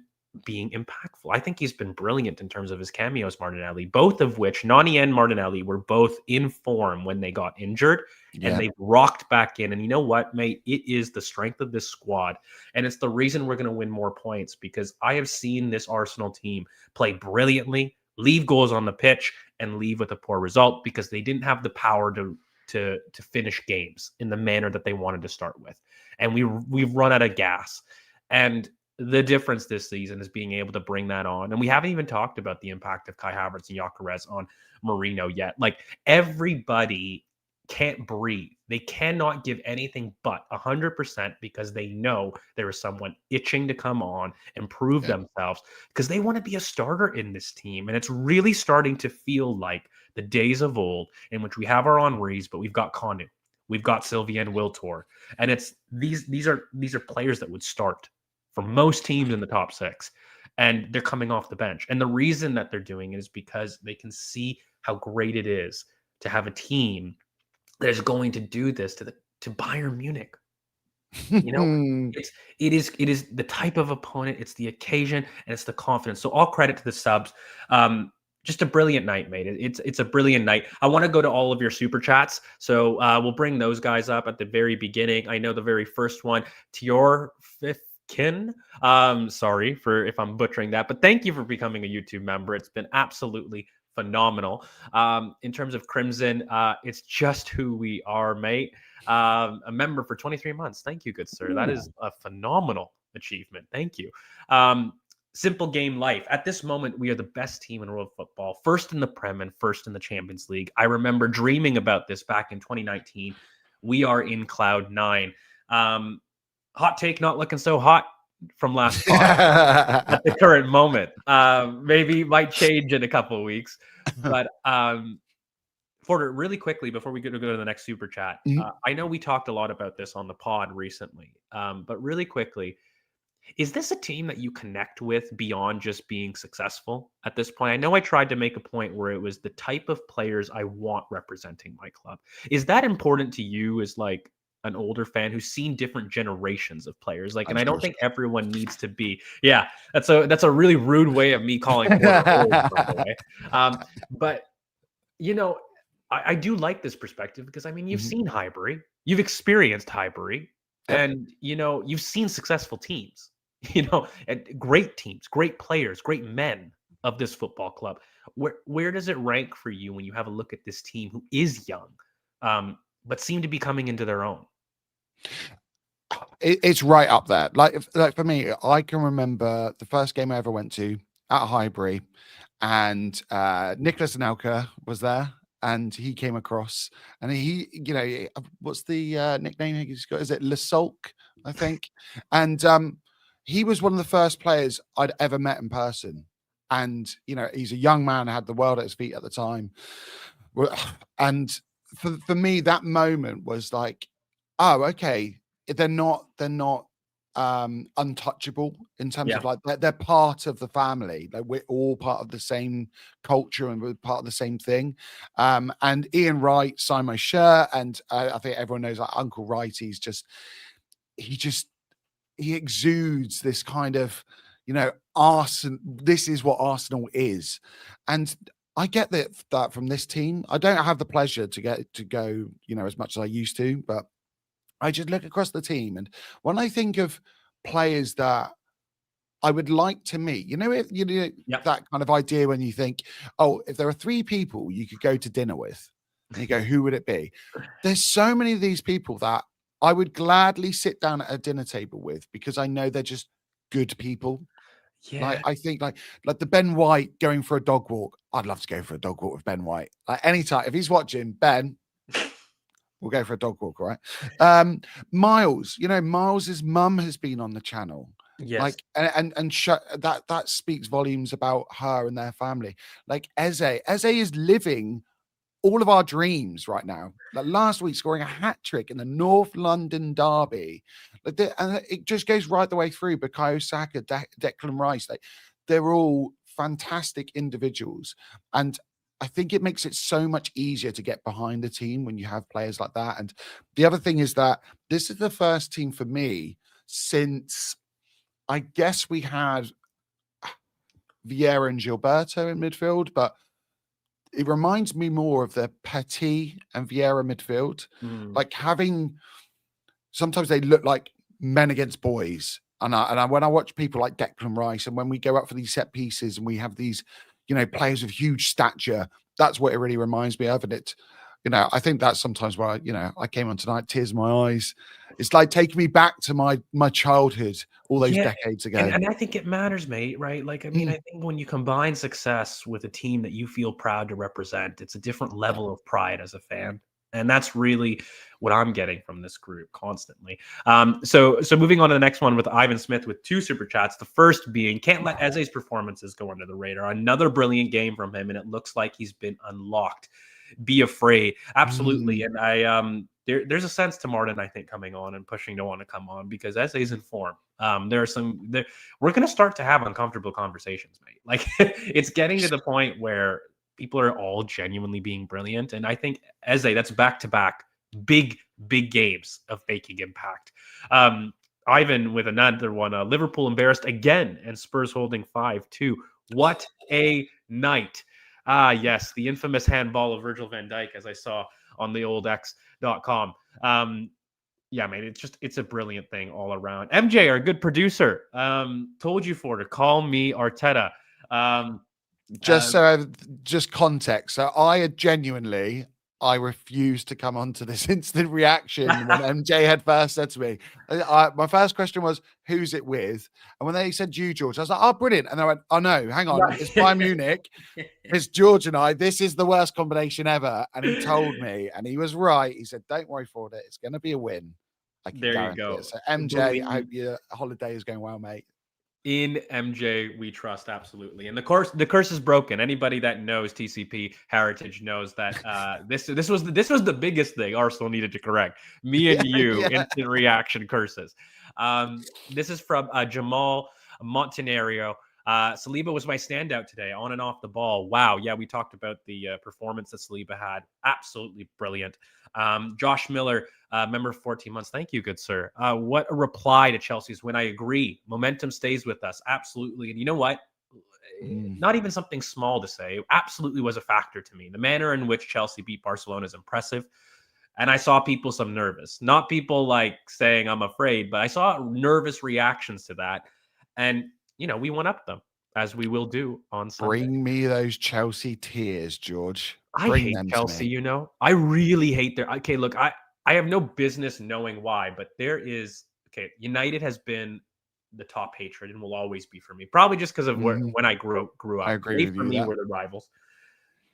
being impactful. I think he's been brilliant in terms of his cameos, Martinelli, both of which, Nani and Martinelli, were both in form when they got injured, and they rocked back in. And you know what, mate? It is the strength of this squad, and it's the reason we're going to win more points, because I have seen this Arsenal team play brilliantly, leave goals on the pitch, and leave with a poor result because they didn't have the power to finish games in the manner that they wanted to start with. And we've run out of gas. And the difference this season is being able to bring that on. And we haven't even talked about the impact of Kai Havertz and Gyökeres on Mourinho yet. Like, everybody can't breathe. They cannot give anything but 100% because they know there is someone itching to come on and prove themselves, because they want to be a starter in this team. And it's really starting to feel like the days of old in which we have our Henrys, but we've got Kanu, we've got Sylvain Wiltor. And it's these are players that would start for most teams in the top six, and they're coming off the bench. And the reason that they're doing it is because they can see how great it is to have a team that is going to do this to Bayern Munich. It is the type of opponent, it's the occasion, and it's the confidence. So all credit to the subs. Just a brilliant night, mate. It's a brilliant night. I want to go to all of your super chats. So we'll bring those guys up at the very beginning. I know the very first one, to your fifth Kin. Sorry for if I'm butchering that, but thank you for becoming a YouTube member. It's been absolutely phenomenal. In terms of Crimson, it's just who we are, mate. A member for 23 months. Thank you, good sir. That is a phenomenal achievement. Thank you. Simple Game Life. At this moment, we are the best team in world football, first in the Prem and first in the Champions League. I remember dreaming about this back in 2019. We are in cloud 9. Hot take, not looking so hot. from last pod at the current moment. Maybe might change in a couple of weeks. But Porter, really quickly before we go to the next super chat, I know we talked a lot about this on the pod recently, but really quickly, is this a team that you connect with beyond just being successful at this point? I know I tried to make a point where it was the type of players I want representing my club. Is that important to you as like an older fan who's seen different generations of players? Like, and I don't think everyone needs to be. Yeah, that's a really rude way of me calling Porter old, by the way. But you know, I do like this perspective because I mean, you've seen Highbury, you've experienced Highbury, and you know, you've seen successful teams. You know, and great teams, great players, great men of this football club. Where does it rank for you when you have a look at this team who is young, but seem to be coming into their own? It's right up there. Like for me, I can remember the first game I ever went to at Highbury, and Nicholas Anelka was there. And he came across, and he, you know, what's the nickname he's got? Is it Le Sulk, I think? And he was one of the first players I'd ever met in person. And, you know, he's a young man, had the world at his feet at the time. And for me, that moment was like, oh, okay, they're not untouchable in terms of like they're part of the family. Like we're all part of the same culture and we're part of the same thing. And Ian Wright signed my shirt, and I think everyone knows like Uncle Wright. He exudes this kind of, you know, Arsenal. This is what Arsenal is, and I get that from this team. I don't have the pleasure to go, you know, as much as I used to, but I just look across the team, and when I think of players that I would like to meet, you know, that kind of idea when you think, oh, if there are 3 people you could go to dinner with, and you go, who would it be? There's so many of these people that I would gladly sit down at a dinner table with because I know they're just good people. Yeah. Like I think like the Ben White going for a dog walk. I'd love to go for a dog walk with Ben White. Like anytime, if he's watching, Ben, we'll go for a dog walk, right? Miles, you know, Miles's mum has been on the channel. Yes. Like that speaks volumes about her and their family. Like Eze is living all of our dreams right now. Like last week, scoring a hat trick in the North London derby. And it just goes right the way through. Bukayo Saka, Declan Rice, like they're all fantastic individuals. And I think it makes it so much easier to get behind the team when you have players like that. And the other thing is that this is the first team for me since I guess we had Vieira and Gilberto in midfield, but it reminds me more of the Petit and Vieira midfield. Like sometimes they look like men against boys. And when I watch people like Declan Rice, and when we go up for these set pieces and we have these, you know, players of huge stature, that's what it really reminds me of. And it, you know, I think that's sometimes why, you know, I came on tonight, tears in my eyes. It's like taking me back to my childhood all those decades ago. And I think it matters, mate, right? Like, I mean, I think when you combine success with a team that you feel proud to represent, it's a different level of pride as a fan. And that's really what I'm getting from this group constantly. So moving on to the next one with Ivan Smith with 2 super chats. The first being, can't let Eze's performances go under the radar. Another brilliant game from him, and it looks like he's been unlocked. Be afraid. Absolutely. And there's a sense to Martin, I think, coming on and pushing to want to come on because Eze's in form. We're going to start to have uncomfortable conversations, mate. Like it's getting to the point where people are all genuinely being brilliant. And I think Eze, that's back-to-back big games of making impact. Ivan with another one, Liverpool embarrassed again and Spurs holding 5-2. What a night. Yes, the infamous handball of Virgil van Dijk, as I saw on the old X.com. Yeah, man, it's a brilliant thing all around. MJ, our good producer, told you to call me Arteta. Just context. So I refused to come on to this instant reaction when MJ had first said to me. My first question was, who's it with? And when they said you, George, I was like, oh, brilliant. And I went, oh, no, hang on. It's Bayern Munich. It's George and I. This is the worst combination ever. And he told me, and he was right. He said, don't worry for it. It's going to be a win. I can There you guarantee go. it. So MJ, I hope your holiday is going well, mate. In MJ, we trust absolutely, and the curse is broken. Anybody that knows TCP heritage knows that this was the biggest thing Arsenal needed to correct. Me and you, instant reaction curses. This is from Jamal Montenario. Saliba was my standout today, on and off the ball. Wow, yeah, we talked about the performance that Saliba had. Absolutely brilliant. Josh Miller, member of 14 months. Thank you, good sir. What a reply to Chelsea's win. I agree. Momentum stays with us. Absolutely. And you know what? Not even something small to say. It absolutely was a factor to me. The manner in which Chelsea beat Barcelona is impressive. And I saw people some nervous, not people like saying I'm afraid, but I saw nervous reactions to that. And, we went up them, as we will do on Sunday. Bring me those Chelsea tears, George. I Bring hate them Chelsea, to me. I really hate their. Okay, look, I have no business knowing why, but United has been the top hatred and will always be for me. Probably just because of when I grew up. I agree with For you. me, were the rivals.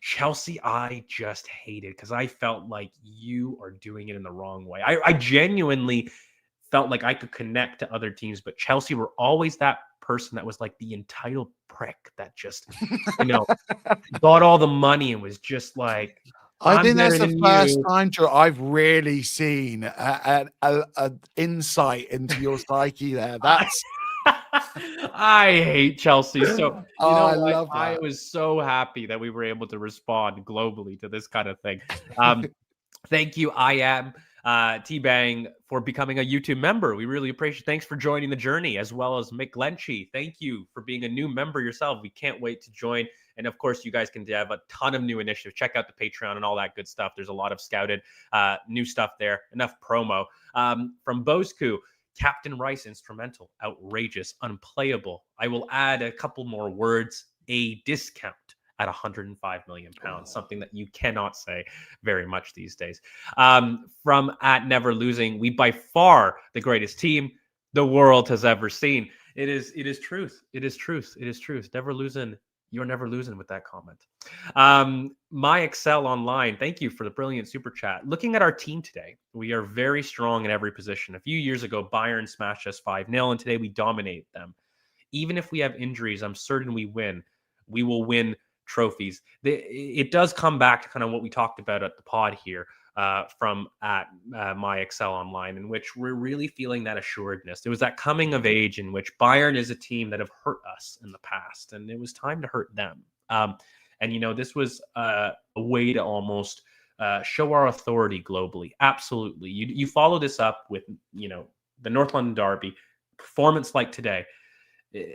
Chelsea, I just hated because I felt like you are doing it in the wrong way. I genuinely felt like I could connect to other teams, but Chelsea were always that person that was like the entitled prick that just, got all the money and was just like, I think that's the first time, Joe, I've really seen an insight into your psyche there. That's I hate Chelsea. So I love that. I was so happy that we were able to respond globally to this kind of thing. Thank you, I am T-Bang, for becoming a YouTube member. We really appreciate it. Thanks for joining the journey, as well as Mick Lenchy. Thank you for being a new member yourself. We can't wait to join. And of course, you guys can have a ton of new initiatives. Check out the Patreon and all that good stuff. There's a lot of scouted new stuff there. Enough promo. From Bosku, Captain Rice, instrumental, outrageous, unplayable. I will add a couple more words. A discount at 105 million pounds, something that you cannot say very much these days. From at Never Losing, we by far the greatest team the world has ever seen. It is truth. It is truth. It is truth. Never losing. You're never losing with that comment. My Excel Online, thank you for the brilliant super chat. Looking at our team today, we are very strong in every position. A few years ago, Bayern smashed us 5-0, and today we dominate them. Even if we have injuries, I'm certain we win. We will win trophies. It does come back to kind of what we talked about at the pod here from at My Excel Online, in which we're really feeling that assuredness. There was that coming of age in which Bayern is a team that have hurt us in the past, and it was time to hurt them. And this was a way to almost show our authority globally. Absolutely. You follow this up with, the North London Derby performance like today.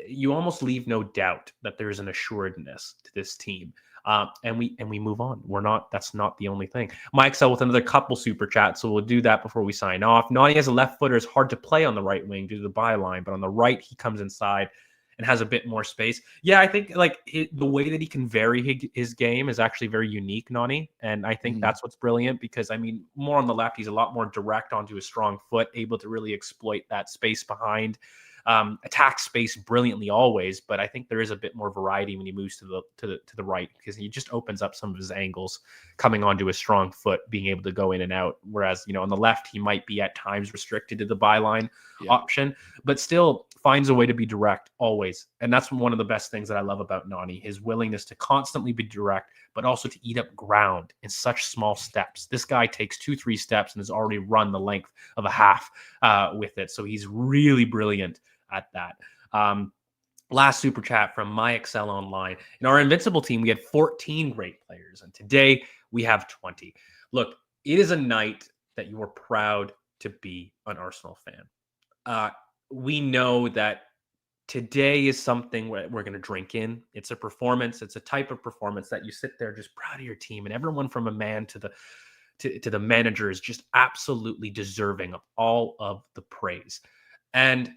You almost leave no doubt that there's an assuredness to this team. And we move on. That's not the only thing. Mike Sell with another couple super chats, so we'll do that before we sign off. Nani as a left footer is hard to play on the right wing due to the byline, but on the right, he comes inside and has a bit more space. Yeah, I think the way that he can vary his game is actually very unique, Nani. And I think that's what's brilliant because, more on the left, he's a lot more direct onto his strong foot, able to really exploit that space behind. Attack space brilliantly always, but I think there is a bit more variety when he moves to the right because he just opens up some of his angles coming onto his strong foot, being able to go in and out. Whereas, on the left, he might be at times restricted to the byline option, but still finds a way to be direct always. And that's one of the best things that I love about Nani, his willingness to constantly be direct, but also to eat up ground in such small steps. This guy takes 2-3 steps and has already run the length of a half with it. So he's really brilliant at that. Last super chat from My Excel Online. In our Invincible team, we had 14 great players, and today we have 20. Look, it is a night that you are proud to be an Arsenal fan. We know that today is something we're going to drink in. It's a performance. It's a type of performance that you sit there just proud of your team, and everyone from a man to the manager is just absolutely deserving of all of the praise. And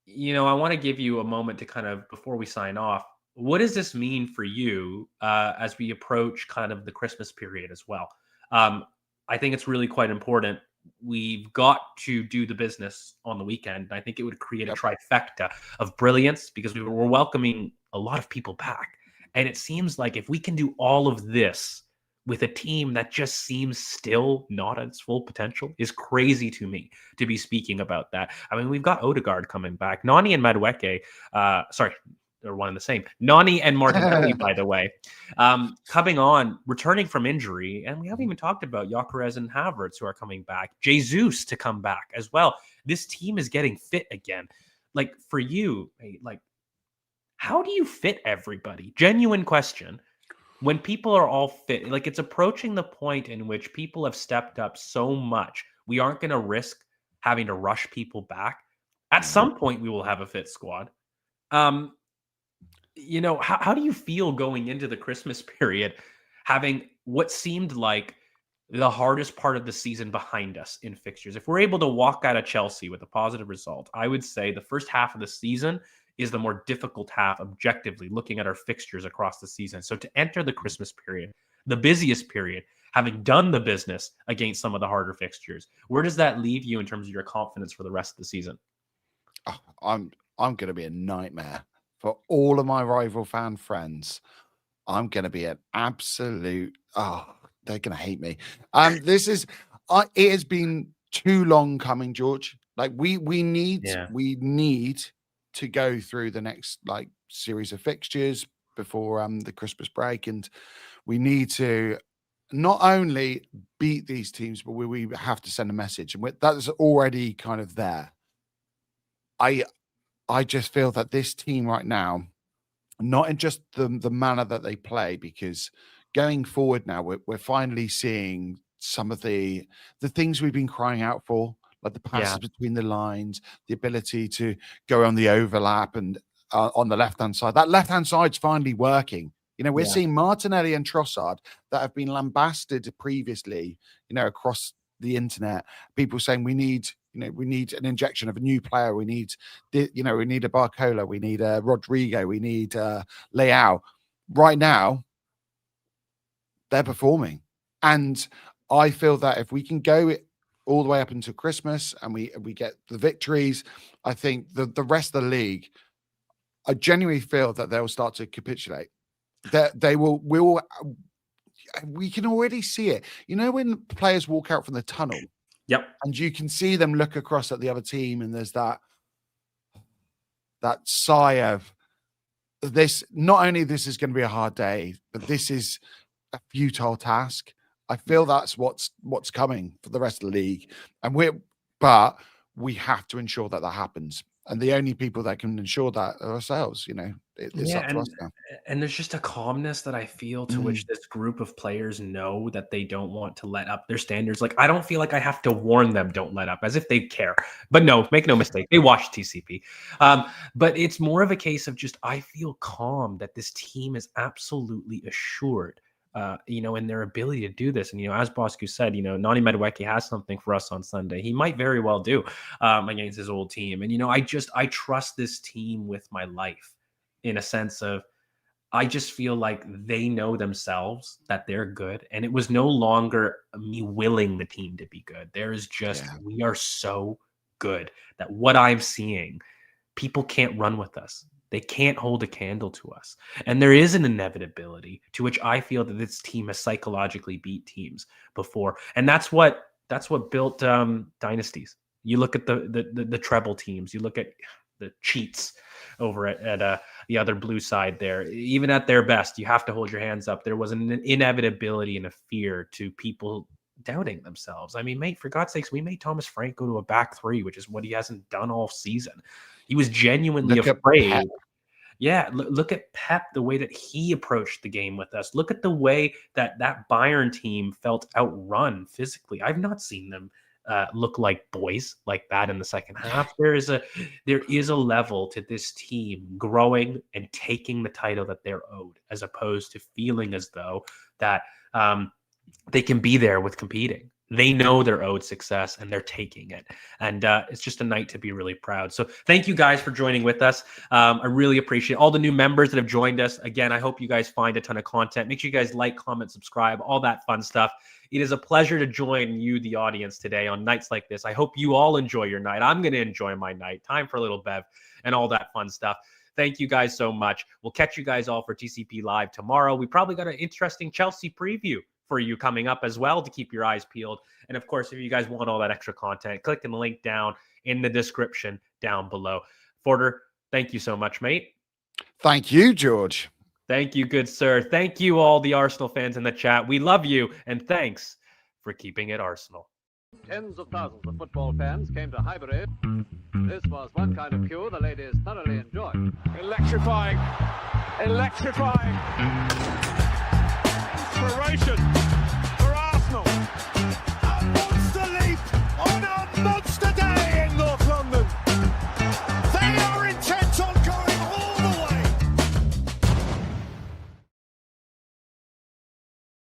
I want to give you a moment to kind of, before we sign off, what does this mean for you as we approach kind of the Christmas period as well? I think it's really quite important. We've got to do the business on the weekend. I think it would create a trifecta of brilliance because we're welcoming a lot of people back. And it seems like if we can do all of this with a team that just seems still not at its full potential is crazy to me to be speaking about that. I mean, we've got Odegaard coming back. Nani and Madueke, they're one and the same. Nani and Martinelli, by the way, coming on, returning from injury. And we haven't even talked about Gyökeres and Havertz who are coming back. Jesus to come back as well. This team is getting fit again. Like, for you, like, how do you fit everybody? Genuine question. When people are all fit, like, it's approaching the point in which people have stepped up so much, we aren't going to risk having to rush people back. At some point, we will have a fit squad. How do you feel going into the Christmas period, having what seemed like the hardest part of the season behind us in fixtures? If we're able to walk out of Chelsea with a positive result, I would say the first half of the season is the more difficult half, objectively, looking at our fixtures across the season. So to enter the Christmas period, the busiest period, having done the business against some of the harder fixtures, where does that leave you in terms of your confidence for the rest of the season? I'm going to be a nightmare for all of my rival fan friends. I'm going to be an absolute, they're going to hate me. It has been too long coming, George. Like, we need to go through the next series of fixtures before the Christmas break, and we need to not only beat these teams, but we have to send a message, and that's already kind of there. I just feel that this team right now, not in just the manner that they play, because going forward now, we're finally seeing some of the things we've been crying out for, like the passes between the lines, the ability to go on the overlap and on the left-hand side. That left-hand side's finally working. We're seeing Martinelli and Trossard that have been lambasted previously, across the internet. People saying we need an injection of a new player. We need a Barcola. We need a Rodrigo. We need Leao. Right now, they're performing. And I feel that if we can go all the way up until Christmas and we get the victories, I think the rest of the league, I genuinely feel that they'll start to capitulate. That we can already see it. When players walk out from the tunnel, and you can see them look across at the other team, and there's that sigh of this. Not only this is going to be a hard day, but this is a futile task. I feel that's what's coming for the rest of the league, but we have to ensure that happens. And the only people that can ensure that are ourselves. It's up to us now. And there's just a calmness that I feel to which this group of players know that they don't want to let up their standards. Like, I don't feel like I have to warn them, don't let up, as if they care. But no, make no mistake, they watch TCP. But it's more of a case of just, I feel calm that this team is absolutely assured in their ability to do this. And, as Boscu said, Nani Madueke has something for us on Sunday. He might very well do against his old team. And, I trust this team with my life, in a sense of, I just feel like they know themselves that they're good. And it was no longer me willing the team to be good. There is just, we are so good that what I'm seeing, people can't run with us. They can't hold a candle to us. And there is an inevitability to which I feel that this team has psychologically beat teams before. And that's what built dynasties. You look at the treble teams, you look at the cheats over at the other blue side there. Even at their best, you have to hold your hands up. There was an inevitability and a fear to people doubting themselves. I mean, mate, for God's sakes, we made Thomas Frank go to a back three, which is what he hasn't done all season. He was genuinely afraid. Yeah, look at Pep, the way that he approached the game with us. Look at the way that Bayern team felt outrun physically. I've not seen them look like boys like that in the second half. There is a level to this team growing and taking the title that they're owed, as opposed to feeling as though that they can be there with competing. They know they're owed success and they're taking it. And it's just a night to be really proud. So thank you guys for joining with us. I really appreciate all the new members that have joined us. Again, I hope you guys find a ton of content. Make sure you guys like, comment, subscribe, all that fun stuff. It is a pleasure to join you, the audience, today on nights like this. I hope you all enjoy your night. I'm going to enjoy my night. Time for a little bev and all that fun stuff. Thank you guys so much. We'll catch you guys all for TCP Live tomorrow. We probably got an interesting Chelsea preview for you coming up as well to keep your eyes peeled. And of course, if you guys want all that extra content, click the link down in the description down below. Forder, thank you so much, mate. Thank you, George. Thank you, good sir. Thank you, all the Arsenal fans in the chat. We love you, and thanks for keeping it Arsenal. Tens of thousands of football fans came to Highbury. This was one kind of queue the ladies thoroughly enjoyed. Electrifying. Electrifying.